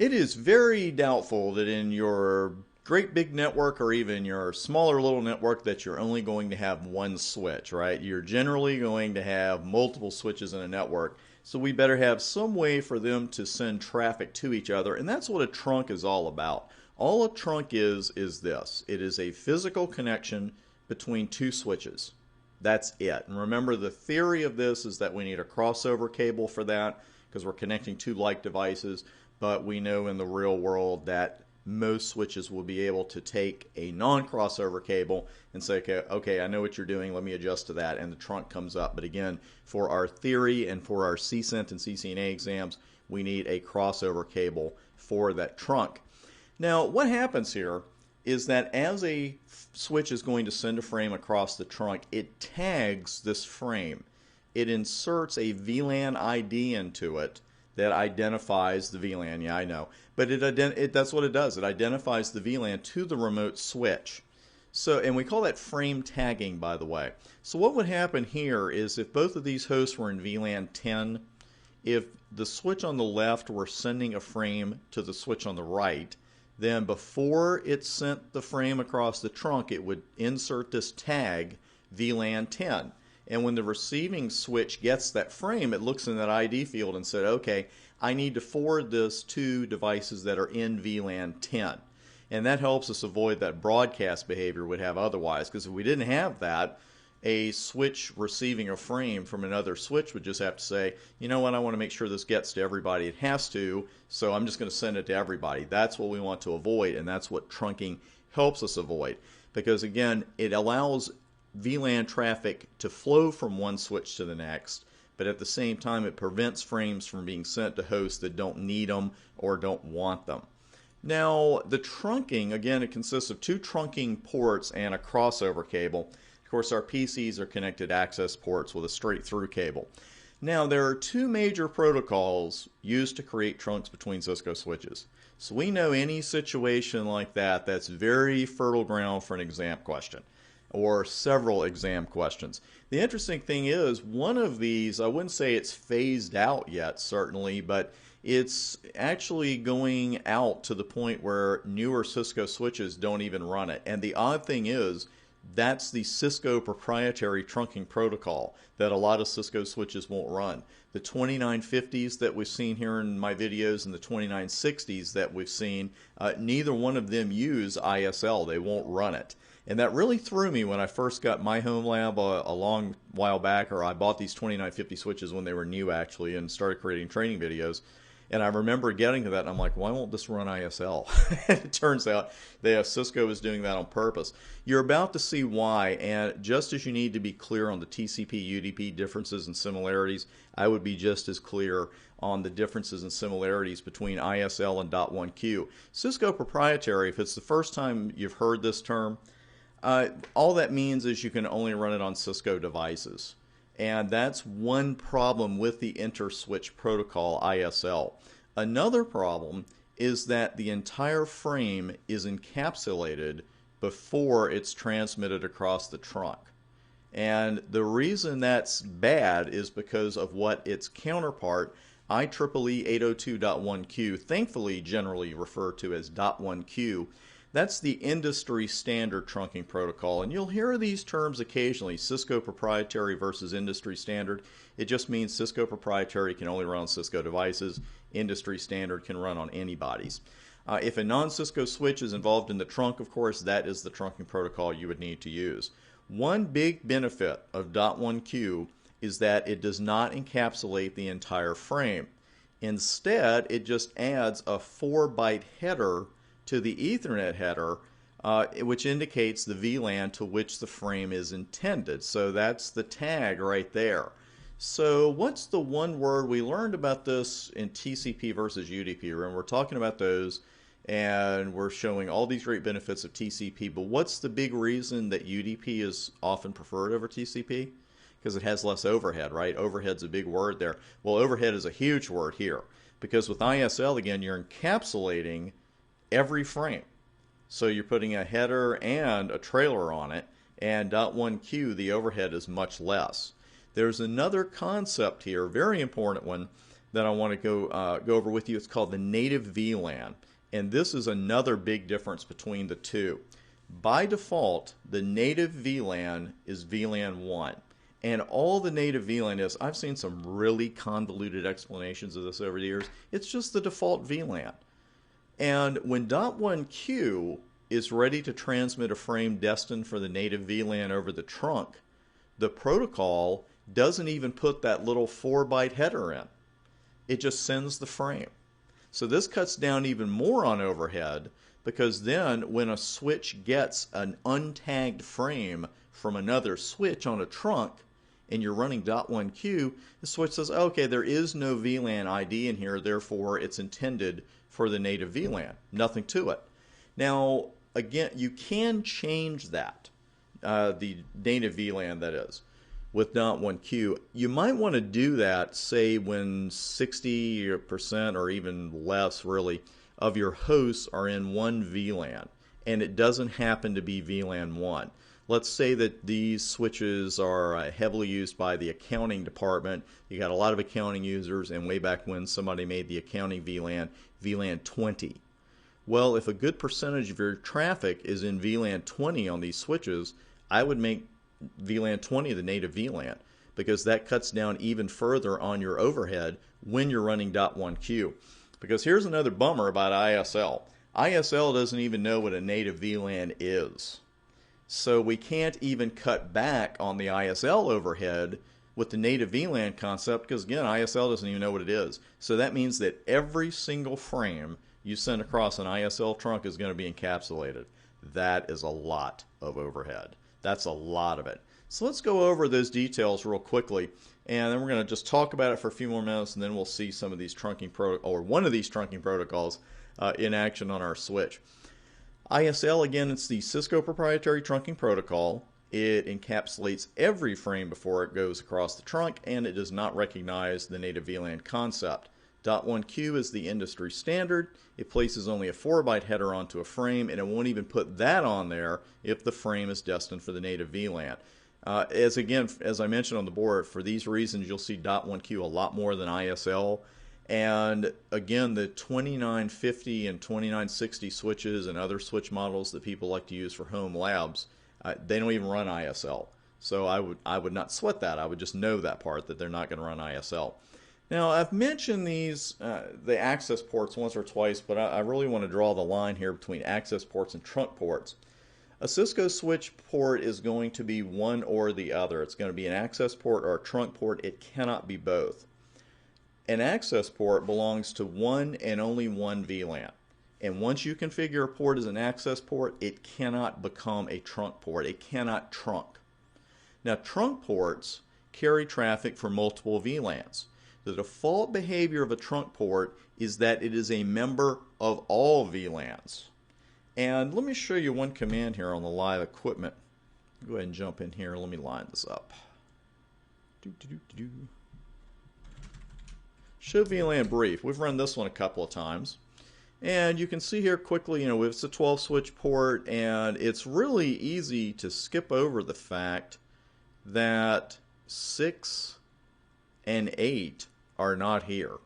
It is very doubtful that in your great big network or even your smaller little network that you're only going to have one switch, right? You're generally going to have multiple switches in a network. So we better have some way for them to send traffic to each other. And that's what a trunk is all about. All a trunk is this. It is a physical connection between two switches. That's it. And remember, the theory of this is that we need a crossover cable for that because we're connecting two like devices. But we know in the real world that most switches will be able to take a non-crossover cable and say, okay, I know what you're doing, let me adjust to that, and the trunk comes up. But again, for our theory and for our CCENT and CCNA exams, we need a crossover cable for that trunk. Now, what happens here is that as a switch is going to send a frame across the trunk, it tags this frame. It inserts a VLAN ID into it that identifies the VLAN. Yeah, I know. But that's what it does. It identifies the VLAN to the remote switch. So, and we call that frame tagging, by the way. So what would happen here is if both of these hosts were in VLAN 10, if the switch on the left were sending a frame to the switch on the right, then before it sent the frame across the trunk, it would insert this tag VLAN 10. And when the receiving switch gets that frame, it looks in that ID field and said, okay, I need to forward this to devices that are in VLAN 10. And that helps us avoid that broadcast behavior we'd have otherwise, because if we didn't have that, a switch receiving a frame from another switch would just have to say, you know what, I want to make sure this gets to everybody. It has to, so I'm just going to send it to everybody. That's what we want to avoid, and that's what trunking helps us avoid. Because again, it allows VLAN traffic to flow from one switch to the next, but at the same time it prevents frames from being sent to hosts that don't need them or don't want them. Now, the trunking, again, it consists of two trunking ports and a crossover cable. Of course, our PCs are connected access ports with a straight through cable. Now, there are two major protocols used to create trunks between Cisco switches. So we know any situation like that, that's very fertile ground for an exam question, or several exam questions. The interesting thing is, one of these, I wouldn't say it's phased out yet, certainly, but it's actually going out to the point where newer Cisco switches don't even run it. And the odd thing is, that's the Cisco proprietary trunking protocol that a lot of Cisco switches won't run. The 2950s that we've seen here in my videos and the 2960s that we've seen, neither one of them use ISL. They won't run it. And that really threw me when I first got my home lab a long while back, or I bought these 2950 switches when they were new actually and started creating training videos. And I remember getting to that and I'm like, why won't this run ISL? It turns out Cisco is doing that on purpose. You're about to see why, and just as you need to be clear on the TCP UDP differences and similarities, I would be just as clear on the differences and similarities between ISL and .1Q. Cisco proprietary, if it's the first time you've heard this term, all that means is you can only run it on Cisco devices. And that's one problem with the InterSwitch protocol, ISL. Another problem is that the entire frame is encapsulated before it's transmitted across the trunk. And the reason that's bad is because of what its counterpart, IEEE 802.1q, thankfully generally referred to as .1q, that's the industry standard trunking protocol. And you'll hear these terms occasionally, Cisco proprietary versus industry standard. It just means Cisco proprietary can only run on Cisco devices. Industry standard can run on anybody's. If a non-Cisco switch is involved in the trunk, of course, that is the trunking protocol you would need to use. One big benefit of .1Q is that it does not encapsulate the entire frame. Instead, it just adds a 4-byte header to the Ethernet header, which indicates the VLAN to which the frame is intended. So that's the tag right there. So what's the one word we learned about this in TCP versus UDP? Remember, we're talking about those and we're showing all these great benefits of TCP, but what's the big reason that UDP is often preferred over TCP? Because it has less overhead, right? Overhead's a big word there. Well, overhead is a huge word here, because with ISL, again, you're encapsulating every frame. So you're putting a header and a trailer on it, and .1Q, the overhead is much less. There's another concept here, very important one, that I want to go over with you. It's called the native VLAN, and this is another big difference between the two. By default, the native VLAN is VLAN 1. And all the native VLAN is, I've seen some really convoluted explanations of this over the years. It's just the default VLAN. And when .1Q is ready to transmit a frame destined for the native VLAN over the trunk, the protocol doesn't even put that little 4-byte header in. It just sends the frame. So this cuts down even more on overhead, because then when a switch gets an untagged frame from another switch on a trunk and you're running .1Q, the switch says, okay, there is no VLAN ID in here, therefore it's intended for the native VLAN. Nothing to it. Now, again, you can change that, the native VLAN that is, with .1Q. You might want to do that, say, when 60% or even less, really, of your hosts are in one VLAN, and it doesn't happen to be VLAN 1. Let's say that these switches are heavily used by the accounting department. You got a lot of accounting users, and way back when somebody made the accounting VLAN, VLAN 20. Well, if a good percentage of your traffic is in VLAN 20 on these switches, I would make VLAN 20 the native VLAN, because that cuts down even further on your overhead when you're running .1Q. Because here's another bummer about ISL. ISL doesn't even know what a native VLAN is. So we can't even cut back on the ISL overhead with the native VLAN concept, because again, ISL doesn't even know what it is. So that means that every single frame you send across an ISL trunk is going to be encapsulated. That is a lot of overhead. That's a lot of it. So let's go over those details real quickly, and then we're going to just talk about it for a few more minutes, and then we'll see some of these trunking one of these trunking protocols in action on our switch. ISL, again, it's the Cisco proprietary trunking protocol. It encapsulates every frame before it goes across the trunk, and it does not recognize the native VLAN concept. .1Q is the industry standard. It places only a 4-byte header onto a frame, and it won't even put that on there if the frame is destined for the native VLAN. As I mentioned on the board, for these reasons, you'll see .1Q a lot more than ISL. And again, the 2950 and 2960 switches and other switch models that people like to use for home labs, they don't even run ISL. So I would not sweat that. I would just know that part, that they're not going to run ISL. Now, I've mentioned these, the access ports once or twice, but I really want to draw the line here between access ports and trunk ports. A Cisco switch port is going to be one or the other. It's going to be an access port or a trunk port. It cannot be both. An access port belongs to one and only one VLAN. And once you configure a port as an access port, it cannot become a trunk port. It cannot trunk. Now, trunk ports carry traffic for multiple VLANs. The default behavior of a trunk port is that it is a member of all VLANs. And let me show you one command here on the live equipment. Go ahead and jump in here. Let me line this up. Show VLAN brief. We've run this one a couple of times. And you can see here quickly, it's a 12 switch port, and it's really easy to skip over the fact that 6 and 8 are not here.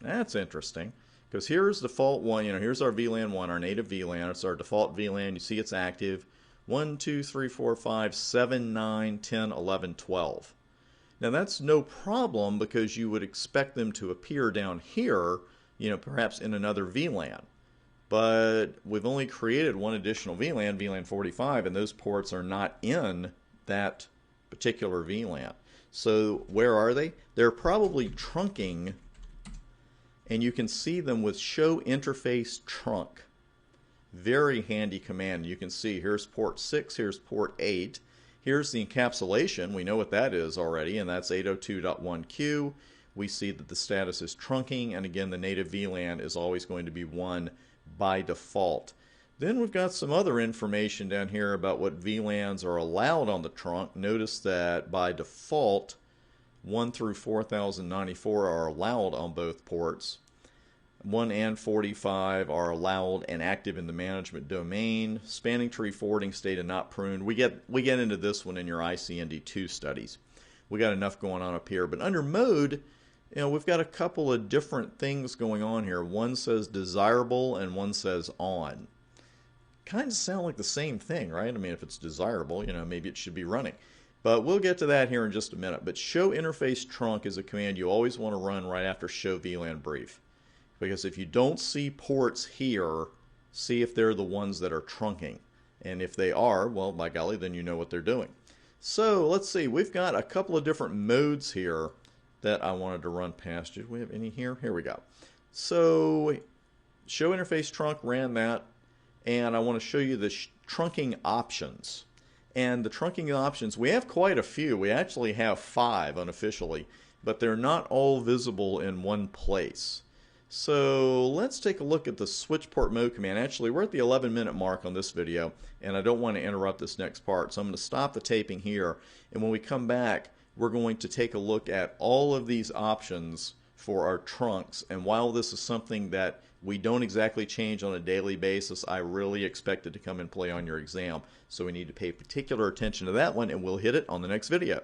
That's interesting, because here's default one. Here's our VLAN 1, our native VLAN. It's our default VLAN. You see it's active. 1, 2, 3, 4, 5, 7, 9, 10, 11, 12. Now that's no problem, because you would expect them to appear down here, perhaps in another VLAN. But we've only created one additional VLAN, VLAN 45, and those ports are not in that particular VLAN. So where are they? They're probably trunking, and you can see them with show interface trunk. Very handy command. You can see here's port 6, here's port 8. Here's the encapsulation. We know what that is already, and that's 802.1q. We see that the status is trunking, and again, the native VLAN is always going to be 1 by default. Then we've got some other information down here about what VLANs are allowed on the trunk. Notice that by default, 1 through 4094 are allowed on both ports. 1 and 45 are allowed and active in the management domain. Spanning tree forwarding state and not pruned. We get into this one in your ICND2 studies. We got enough going on up here. But under mode, We've got a couple of different things going on here. One says desirable and one says on. Kind of sound like the same thing, right? I mean, if it's desirable, maybe it should be running. But we'll get to that here in just a minute. But show interface trunk is a command you always want to run right after show VLAN brief. Because if you don't see ports here, see if they're the ones that are trunking. And if they are, well, by golly, then you know what they're doing. So let's see, we've got a couple of different modes here that I wanted to run past you. Do we have any here? Here we go. So show interface trunk, ran that. And I want to show you the trunking options. And the trunking options, we have quite a few. We actually have 5 unofficially, but they're not all visible in one place. So let's take a look at the switch port mode command. Actually, we're at the 11-minute mark on this video, and I don't want to interrupt this next part. So I'm going to stop the taping here, and when we come back, we're going to take a look at all of these options for our trunks. And while this is something that we don't exactly change on a daily basis, I really expect it to come and play on your exam. So we need to pay particular attention to that one, and we'll hit it on the next video.